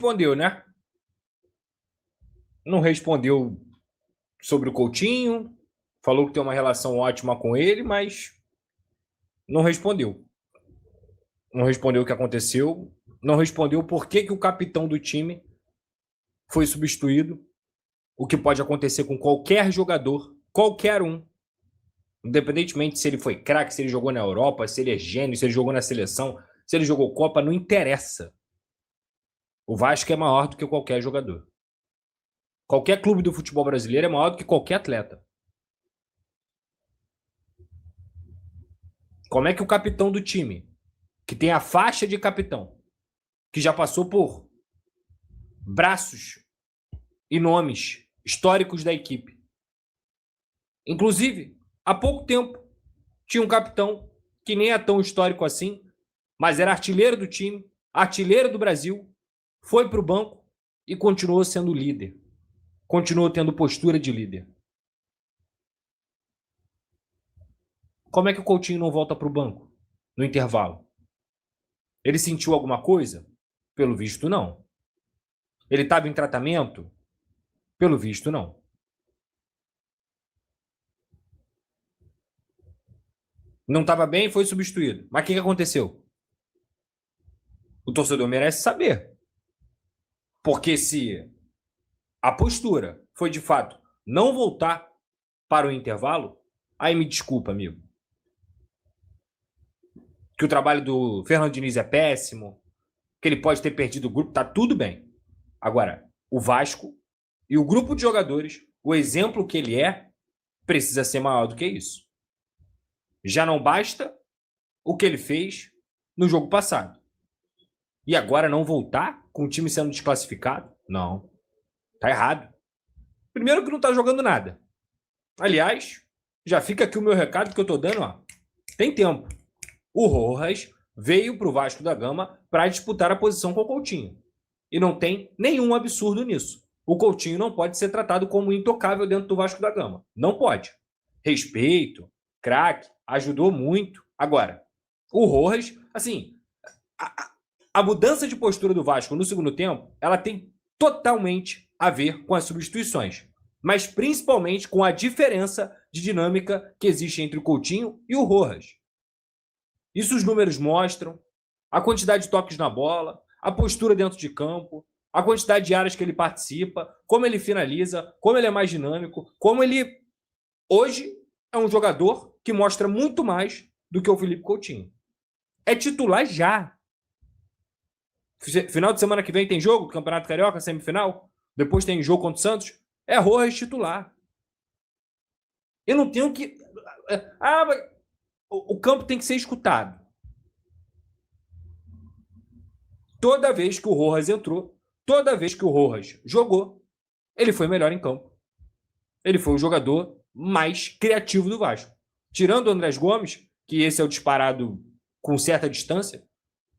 Respondeu, né? Não respondeu sobre o Coutinho, falou que tem uma relação ótima com ele, mas não respondeu. Não respondeu o que aconteceu, não respondeu por que o capitão do time foi substituído, o que pode acontecer com qualquer jogador, qualquer um, independentemente se ele foi craque, se ele jogou na Europa, se ele é gênio, se ele jogou na seleção, se ele jogou Copa, não interessa. O Vasco é maior do que qualquer jogador. Qualquer clube do futebol brasileiro é maior do que qualquer atleta. Como é que o capitão do time, que tem a faixa de capitão, que já passou por braços e nomes históricos da equipe, inclusive, há pouco tempo, tinha um capitão que nem é tão histórico assim, mas era artilheiro do time, artilheiro do Brasil, foi para o banco e continuou sendo líder. Continuou tendo postura de líder. Como é que o Coutinho não volta para o banco no intervalo? Ele sentiu alguma coisa? Pelo visto, não. Ele estava em tratamento? Pelo visto, não. Não estava bem e foi substituído. Mas o que aconteceu? O torcedor merece saber. Porque se a postura foi, de fato, não voltar para o intervalo, aí me desculpa, amigo. Que o trabalho do Fernando Diniz é péssimo, que ele pode ter perdido o grupo, tá tudo bem. Agora, o Vasco e o grupo de jogadores, o exemplo que ele é, precisa ser maior do que isso. Já não basta o que ele fez no jogo passado. E agora não voltar com o time sendo desclassificado? Não. Tá errado. Primeiro que não tá jogando nada. Aliás, já fica aqui o meu recado que eu tô dando, ó. Tem tempo. O Rojas veio pro Vasco da Gama para disputar a posição com o Coutinho. E não tem nenhum absurdo nisso. O Coutinho não pode ser tratado como intocável dentro do Vasco da Gama. Não pode. Respeito, craque, ajudou muito. Agora, o Rojas, assim, a mudança de postura do Vasco no segundo tempo, ela tem totalmente a ver com as substituições, mas principalmente com a diferença de dinâmica que existe entre o Coutinho e o Rojas. Isso os números mostram, a quantidade de toques na bola, a postura dentro de campo, a quantidade de áreas que ele participa, como ele finaliza, como ele é mais dinâmico, como ele hoje é um jogador que mostra muito mais do que o Felipe Coutinho. É titular já. Final de semana que vem tem jogo do Campeonato Carioca, semifinal. Depois tem jogo contra o Santos. É Rojas titular. Eu não tenho que... o campo tem que ser escutado. Toda vez que o Rojas entrou, toda vez que o Rojas jogou, ele foi melhor em campo. Ele foi o jogador mais criativo do Vasco. Tirando o Andrés Gomes, que esse é o disparado com certa distância,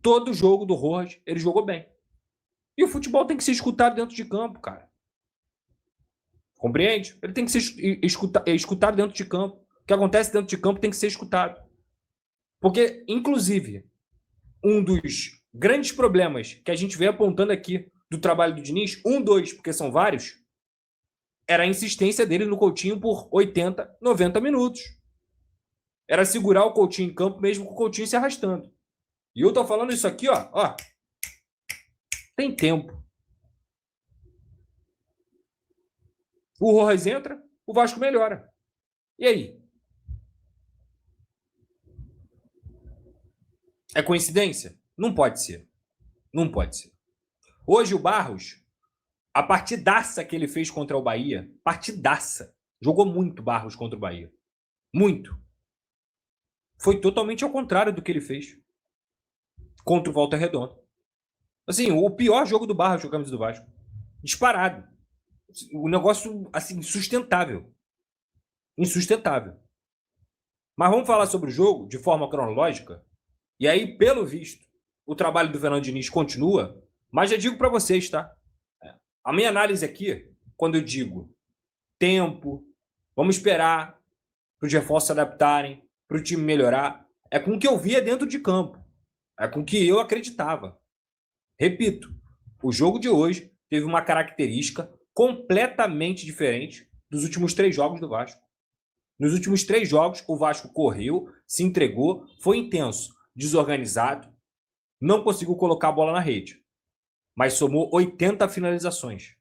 todo jogo do Rojas, ele jogou bem. E o futebol tem que ser escutado dentro de campo, cara. Compreende? Ele tem que ser escutado dentro de campo. O que acontece dentro de campo tem que ser escutado. Porque, inclusive, um dos grandes problemas que a gente vem apontando aqui do trabalho do Diniz, porque são vários, era a insistência dele no Coutinho por 80, 90 minutos. Era segurar o Coutinho em campo mesmo com o Coutinho se arrastando. E eu tô falando isso aqui, ó. Tem tempo. O Rojas entra, o Vasco melhora. E aí? É coincidência? Não pode ser. Não pode ser. Hoje o Barros, a partidaça que ele fez contra o Bahia, partidaça. Jogou muito Barros contra o Bahia. Muito. Foi totalmente ao contrário do que ele fez contra o Volta Redonda. Assim, o pior jogo do Barros com a camisa do Vasco. Disparado. O negócio, assim, insustentável. Insustentável. Mas vamos falar sobre o jogo de forma cronológica. E aí, pelo visto, o trabalho do Fernando Diniz continua. Mas já digo para vocês, tá? A minha análise aqui, quando eu digo tempo, vamos esperar para os reforços se adaptarem, para o time melhorar, é com o que eu via dentro de campo. É com o que eu acreditava. Repito, O jogo de hoje teve uma característica completamente diferente dos últimos 3 jogos do Vasco. Nos últimos 3 jogos, o Vasco correu, se entregou, foi intenso, desorganizado, não conseguiu colocar a bola na rede, mas somou 80 finalizações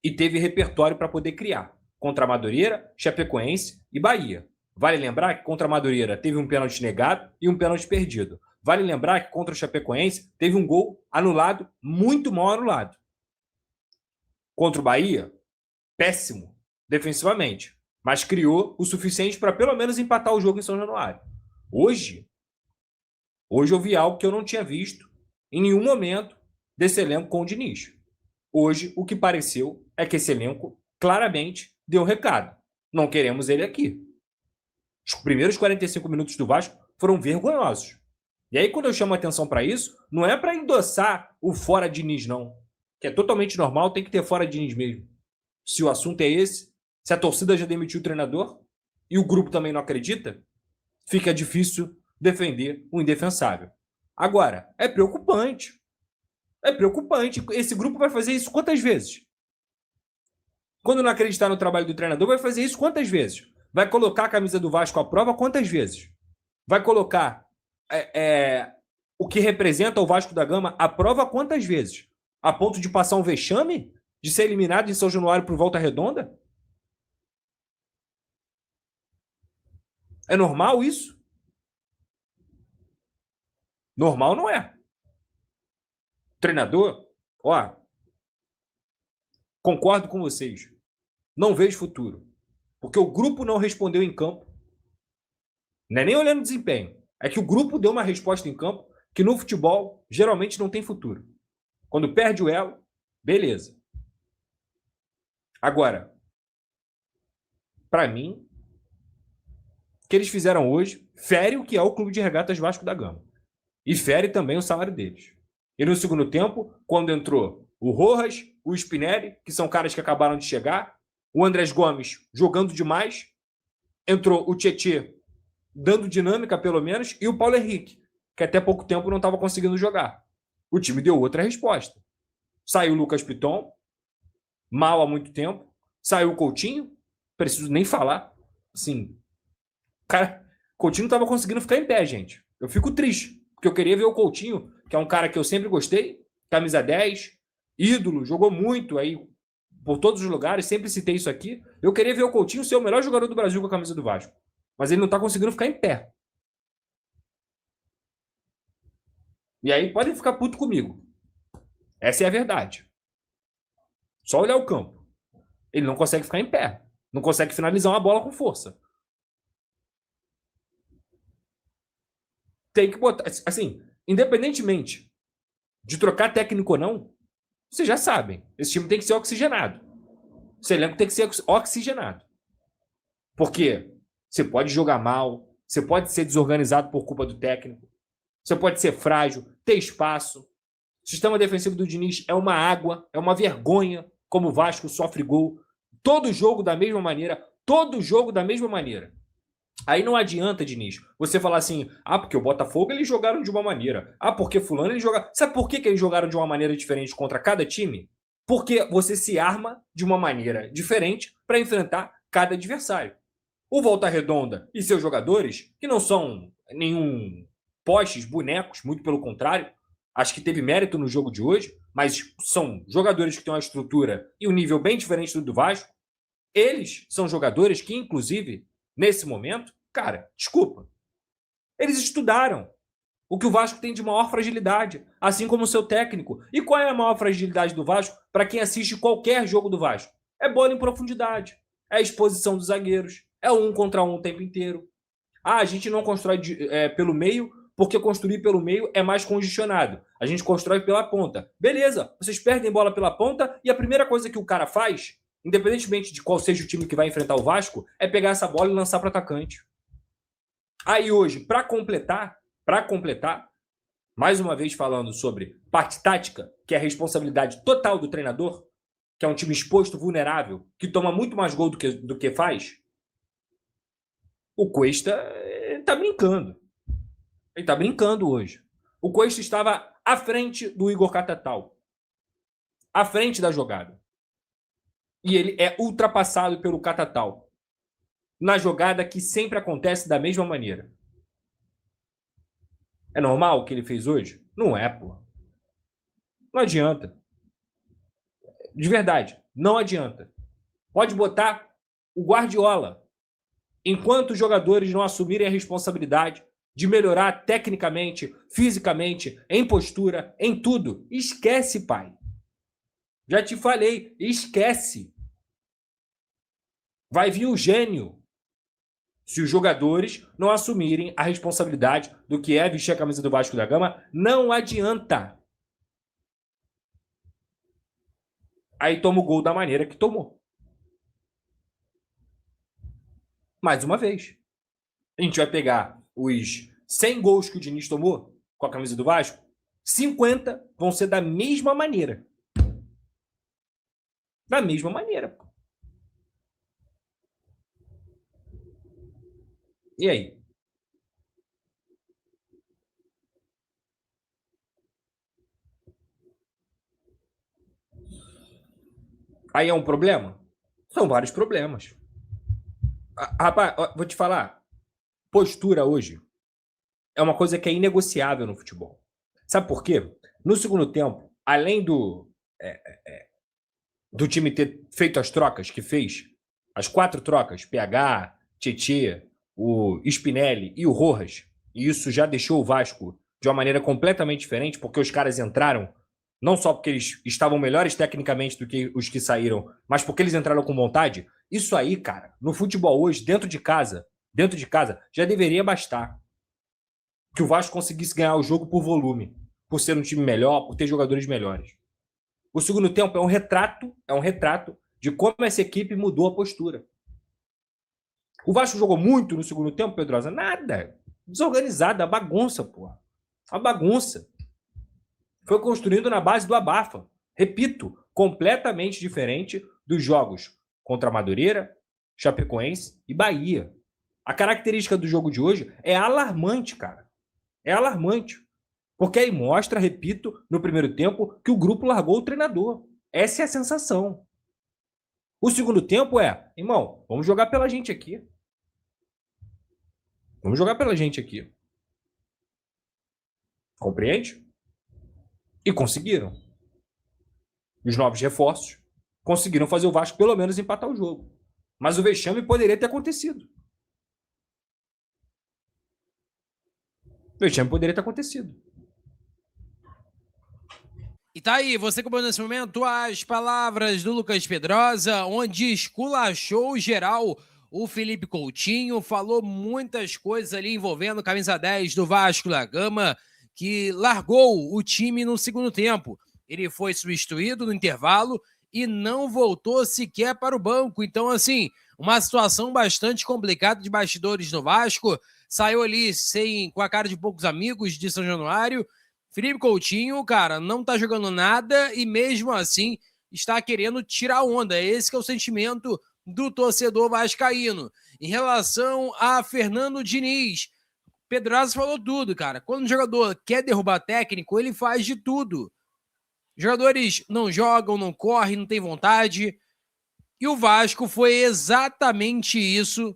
e teve repertório para poder criar contra a Madureira, Chapecoense e Bahia. Vale lembrar que contra a Madureira teve um pênalti negado e um pênalti perdido. Vale lembrar que contra o Chapecoense teve um gol anulado, muito mal anulado. Contra o Bahia, péssimo defensivamente, mas criou o suficiente para pelo menos empatar o jogo em São Januário. Hoje eu vi algo que eu não tinha visto em nenhum momento desse elenco com o Diniz. Hoje, o que pareceu é que esse elenco claramente deu um recado. Não queremos ele aqui. Os primeiros 45 minutos do Vasco foram vergonhosos. E aí, quando eu chamo a atenção para isso, não é para endossar o fora Diniz, não. Que é totalmente normal, tem que ter fora Diniz mesmo. Se o assunto é esse, se a torcida já demitiu o treinador e o grupo também não acredita, fica difícil defender o indefensável. Agora, é preocupante. É preocupante. Esse grupo vai fazer isso quantas vezes? Quando não acreditar no trabalho do treinador, vai fazer isso quantas vezes? Vai colocar a camisa do Vasco à prova quantas vezes? Vai colocar o que representa o Vasco da Gama à prova quantas vezes? A ponto de passar um vexame? De ser eliminado em São Januário por Volta Redonda? É normal isso? Normal não é. Treinador, ó, concordo com vocês. Não vejo futuro. Porque o grupo não respondeu em campo. Não é nem olhando o desempenho. É que o grupo deu uma resposta em campo que no futebol geralmente não tem futuro. Quando perde o elo, beleza. Agora, para mim, o que eles fizeram hoje fere o que é o Clube de Regatas Vasco da Gama. E fere também o salário deles. E no segundo tempo, quando entrou o Rojas, o Spinelli, que são caras que acabaram de chegar, o Andrés Gomes jogando demais, entrou o Tietê dando dinâmica pelo menos, e o Paulo Henrique, que até pouco tempo não estava conseguindo jogar. O time deu outra resposta. Saiu o Lucas Piton, mal há muito tempo. Saiu o Coutinho, preciso nem falar. Assim, cara, Coutinho não estava conseguindo ficar em pé, gente. Eu fico triste, porque eu queria ver o Coutinho, que é um cara que eu sempre gostei, camisa 10, ídolo, jogou muito aí por todos os lugares, sempre citei isso aqui. Eu queria ver o Coutinho ser o melhor jogador do Brasil com a camisa do Vasco. Mas ele não está conseguindo ficar em pé. E aí podem ficar puto comigo. Essa é a verdade. Só olhar o campo. Ele não consegue ficar em pé. Não consegue finalizar uma bola com força. Tem que botar... Assim, independentemente de trocar técnico ou não, vocês já sabem. Esse time tem que ser oxigenado. Esse elenco tem que ser oxigenado. Porque você pode jogar mal, você pode ser desorganizado por culpa do técnico, você pode ser frágil, ter espaço. O sistema defensivo do Diniz é uma água, é uma vergonha, como o Vasco sofre gol. Todo jogo da mesma maneira, todo jogo da mesma maneira. Aí não adianta, Diniz, você falar assim, porque o Botafogo eles jogaram de uma maneira, porque fulano eles jogaram... Sabe por que eles jogaram de uma maneira diferente contra cada time? Porque você se arma de uma maneira diferente para enfrentar cada adversário. O Volta Redonda e seus jogadores, que não são nenhum postes, bonecos, muito pelo contrário, acho que teve mérito no jogo de hoje, mas são jogadores que têm uma estrutura e um nível bem diferente do Vasco. Eles são jogadores que, inclusive, nesse momento, cara, desculpa, eles estudaram o que o Vasco tem de maior fragilidade, assim como o seu técnico. E qual é a maior fragilidade do Vasco para quem assiste qualquer jogo do Vasco? É bola em profundidade, é a exposição dos zagueiros, é o 1 contra 1 o tempo inteiro. A gente não constrói pelo meio, porque construir pelo meio é mais congestionado. A gente constrói pela ponta. Beleza, vocês perdem bola pela ponta e a primeira coisa que o cara faz, independentemente de qual seja o time que vai enfrentar o Vasco, é pegar essa bola e lançar para o atacante. Aí hoje, para completar, mais uma vez falando sobre parte tática, que é a responsabilidade total do treinador, que é um time exposto, vulnerável, que toma muito mais gol do que faz, o Cuesta está brincando. Ele está brincando hoje. O Cuesta estava à frente do Igor Catatal. à frente da jogada. E ele é ultrapassado pelo Catatal na jogada que sempre acontece da mesma maneira. É normal o que ele fez hoje? Não é, pô. Não adianta. De verdade, não adianta. Pode botar o Guardiola. Enquanto os jogadores não assumirem a responsabilidade de melhorar tecnicamente, fisicamente, em postura, em tudo, esquece, pai. Já te falei, esquece. Vai vir o gênio se os jogadores não assumirem a responsabilidade do que é vestir a camisa do Vasco da Gama. Não adianta. Aí toma o gol da maneira que tomou. Mais uma vez. A gente vai pegar os 100 gols que o Diniz tomou com a camisa do Vasco, 50 vão ser da mesma maneira. Da mesma maneira. E aí? Aí é um problema? São vários problemas. Rapaz, vou te falar. Postura hoje é uma coisa que é inegociável no futebol. Sabe por quê? No segundo tempo, além do time ter feito as trocas que fez, as 4 trocas, PH, Tietê, o Spinelli e o Rojas, e isso já deixou o Vasco de uma maneira completamente diferente, porque os caras entraram, não só porque eles estavam melhores tecnicamente do que os que saíram, mas porque eles entraram com vontade. Isso aí, cara, no futebol hoje, dentro de casa, já deveria bastar que o Vasco conseguisse ganhar o jogo por volume, por ser um time melhor, por ter jogadores melhores. O segundo tempo é um retrato de como essa equipe mudou a postura. O Vasco jogou muito no segundo tempo, Pedrosa? Nada. Desorganizado, a bagunça, porra. A bagunça. Foi construído na base do abafa. Repito, completamente diferente dos jogos contra Madureira, Chapecoense e Bahia. A característica do jogo de hoje é alarmante, cara. É alarmante. Porque aí mostra, repito, no primeiro tempo, que o grupo largou o treinador. Essa é a sensação. O segundo tempo é, irmão, vamos jogar pela gente aqui. Vamos jogar pela gente aqui. Compreende? E conseguiram. Os novos reforços conseguiram fazer o Vasco pelo menos empatar o jogo. Mas o vexame poderia ter acontecido. O vexame poderia ter acontecido. E tá aí, você acompanhou nesse momento as palavras do Lucas Pedrosa, onde esculachou geral o Felipe Coutinho, falou muitas coisas ali envolvendo a camisa 10 do Vasco da Gama, que largou o time no segundo tempo. Ele foi substituído no intervalo e não voltou sequer para o banco. Então, assim, uma situação bastante complicada de bastidores no Vasco. Saiu ali com a cara de poucos amigos de São Januário. Felipe Coutinho, cara, não tá jogando nada e mesmo assim está querendo tirar onda. Esse que é o sentimento do torcedor vascaíno. Em relação a Fernando Diniz, Pedrosa falou tudo, cara. Quando o jogador quer derrubar técnico, ele faz de tudo. Jogadores não jogam, não correm, não têm vontade. E o Vasco foi exatamente isso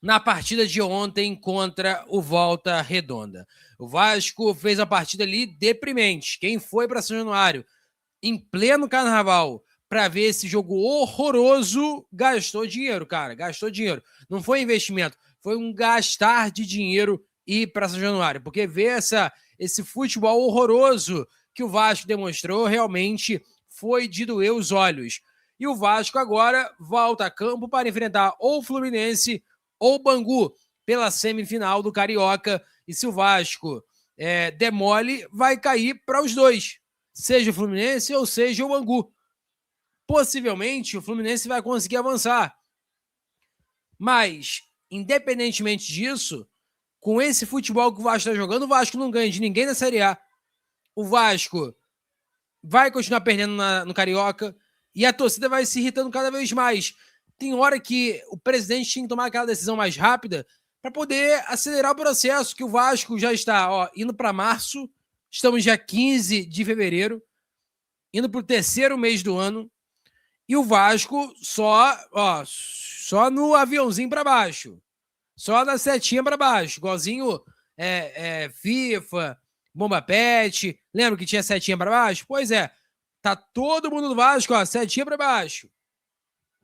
na partida de ontem contra o Volta Redonda. O Vasco fez a partida ali deprimente. Quem foi para São Januário em pleno carnaval para ver esse jogo horroroso, gastou dinheiro, cara. Gastou dinheiro. Não foi investimento, foi um gastar de dinheiro ir para São Januário. Porque ver esse futebol horroroso que o Vasco demonstrou realmente foi de doer os olhos. E o Vasco agora volta a campo para enfrentar ou o Fluminense ou o Bangu pela semifinal do Carioca. E se o Vasco demole, vai cair para os dois, seja o Fluminense ou seja o Bangu. Possivelmente o Fluminense vai conseguir avançar. Mas, independentemente disso, com esse futebol que o Vasco está jogando, o Vasco não ganha de ninguém na Série A. O Vasco vai continuar perdendo no Carioca e a torcida vai se irritando cada vez mais. Tem hora que o presidente tinha que tomar aquela decisão mais rápida para poder acelerar o processo, que o Vasco já está indo para março, estamos já 15 de fevereiro, indo pro 3º mês do ano, e o Vasco só no aviãozinho para baixo, só na setinha para baixo, igualzinho FIFA, Bomba Pet, lembra que tinha setinha para baixo? Pois é, tá todo mundo no Vasco, setinha para baixo.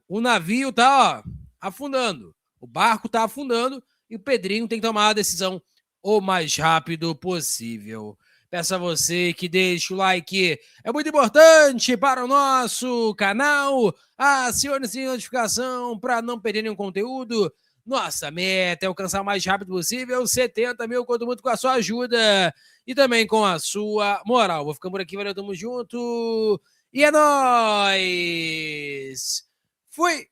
O navio tá, afundando, o barco tá afundando e o Pedrinho tem que tomar a decisão o mais rápido possível. Peço a você que deixe o like, é muito importante para o nosso canal. Acione a notificação para não perder nenhum conteúdo. Nossa meta é alcançar o mais rápido possível 70 mil, conto muito com a sua ajuda e também com a sua moral. Vou ficando por aqui, valeu, tamo junto e é nóis! Fui!